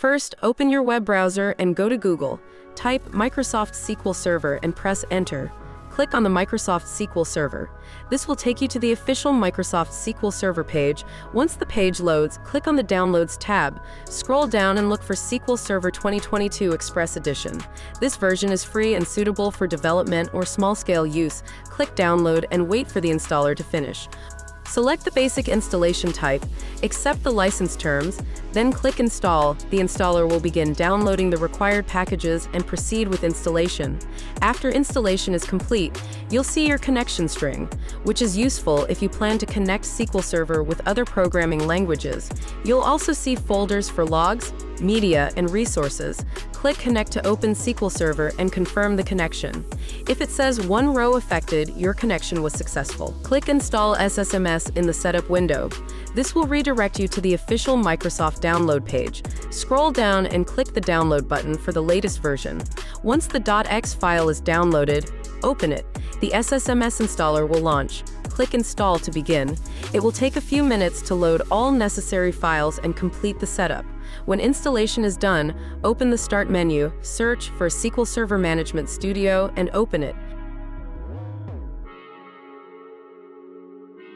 First, open your web browser and go to Google. Type Microsoft SQL Server and press Enter. Click on the Microsoft SQL Server. This will take you to the official Microsoft SQL Server page. Once the page loads, click on the Downloads tab. Scroll down and look for SQL Server 2022 Express Edition. This version is free and suitable for development or small-scale use. Click Download and wait for the installer to finish. Select the basic installation type, accept the license terms, then click Install. The installer will begin downloading the required packages and proceed with installation. After installation is complete, you'll see your connection string, which is useful if you plan to connect SQL Server with other programming languages. You'll also see folders for logs, media, and resources. Click Connect to open SQL Server and confirm the connection. If it says one row affected, your connection was successful. Click Install SSMS in the Setup window. This will redirect you to the official Microsoft download page. Scroll down and click the download button for the latest version. Once the .x file is downloaded, open it. The SSMS installer will launch. Click Install to begin. It will take a few minutes to load all necessary files and complete the setup. When installation is done, open the Start menu, search for SQL Server Management Studio, and open it.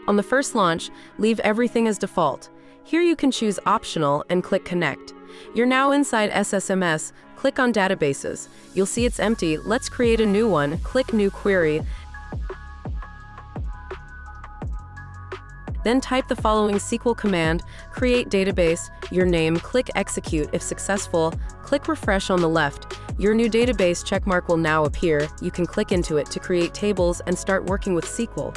On the first launch, leave everything as default. Here you can choose Optional and click Connect. You're now inside SSMS. Click on Databases. You'll see it's empty. Let's create a new one. Click New Query. Then type the following SQL command, create database, your name, click execute. If successful, click refresh on the left. Your new database checkmark will now appear. You can click into it to create tables and start working with SQL.